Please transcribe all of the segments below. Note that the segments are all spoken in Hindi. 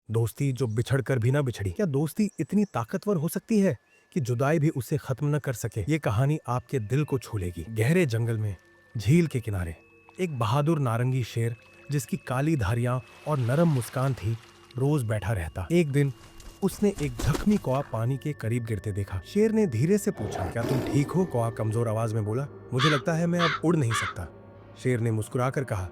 दोस्ती जो बिछड़ कर भी ना बिछड़ी। क्या दोस्ती इतनी ताकतवर हो सकती है कि जुदाई भी उसे खत्म न कर सके? ये कहानी आपके दिल को छू लेगी। गहरे जंगल में झील के किनारे एक बहादुर नारंगी शेर, जिसकी काली धारियां और नरम मुस्कान थी, रोज बैठा रहता। एक दिन उसने एक जख्मी कौवा पानी के करीब गिरते देखा। शेर ने धीरे से पूछा, क्या तुम ठीक हो? कौवा कमजोर आवाज में बोला, मुझे लगता है मैं अब उड़ नहीं सकता। शेर ने मुस्कुराकर कहा,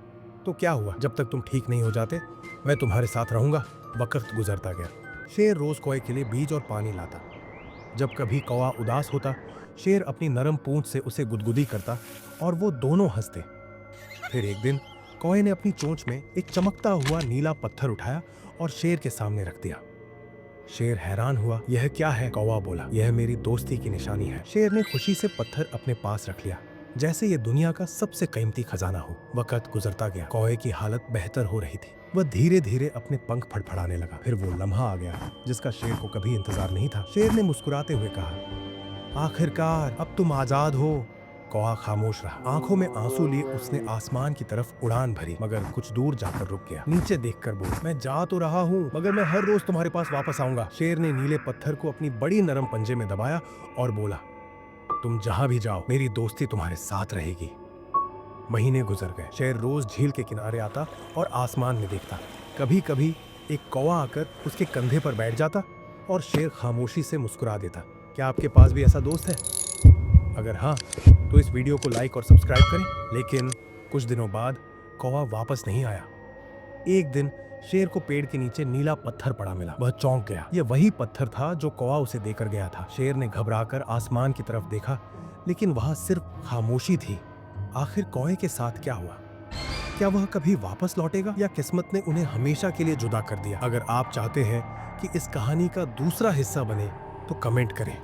तो क्या हुआ? जब तक तुम ठीक नहीं हो जाते मैं तुम्हारे साथ रहूंगा। वक्त गुजरता गया। शेर रोज कौवे के लिए बीज और पानी लाता। जब कभी कौवा उदास होता, शेर अपनी नरम पूंछ से उसे गुदगुदी करता और वो दोनों हंसते। फिर एक दिन कौवे ने अपनी चोंच में एक चमकता हुआ नीला पत्थर उठाया और शेर के सामने रख दिया। शेर हैरान हुआ, यह क्या है? कौवा बोला, यह मेरी दोस्ती की निशानी है। शेर ने खुशी से पत्थर अपने पास रख लिया, जैसे ये दुनिया का सबसे कीमती खजाना हो। वक्त गुजरता गया। कौवे की हालत बेहतर हो रही थी। वह धीरे धीरे अपने पंख फड़फड़ाने लगा। फिर वो लम्हा आ गया जिसका शेर को कभी इंतजार नहीं था। शेर ने मुस्कुराते हुए कहा, आखिरकार अब तुम आजाद हो। कौवा खामोश रहा। आंखों में आंसू लिए उसने आसमान की तरफ उड़ान भरी, मगर कुछ दूर जाकर रुक गया। नीचे देखकर बोला, मैं जा तो रहा हूँ, मगर मैं हर रोज तुम्हारे पास वापस आऊंगा। शेर ने नीले पत्थर को अपनी बड़ी नरम पंजे में दबाया और बोला, तुम जहां भी जाओ मेरी दोस्ती तुम्हारे साथ रहेगी। महीने गुजर गए। शेर रोज झील के किनारे आता और आसमान में देखता। कभी कभी एक कौवा आकर उसके कंधे पर बैठ जाता और शेर खामोशी से मुस्कुरा देता। क्या आपके पास भी ऐसा दोस्त है? अगर हाँ, तो इस वीडियो को लाइक और सब्सक्राइब करें। लेकिन कुछ दिनों बाद कौवा वापस नहीं आया। एक दिन शेर को पेड़ के नीचे नीला पत्थर पड़ा मिला। वह चौंक गया। यह वही पत्थर था जो कौवा उसे देकर गया था। शेर ने घबराकर आसमान की तरफ देखा, लेकिन वहां सिर्फ खामोशी थी। आखिर कौवे के साथ क्या हुआ? क्या वह कभी वापस लौटेगा या किस्मत ने उन्हें हमेशा के लिए जुदा कर दिया? अगर आप चाहते हैं कि इस कहानी का दूसरा हिस्सा बने तो कमेंट करें।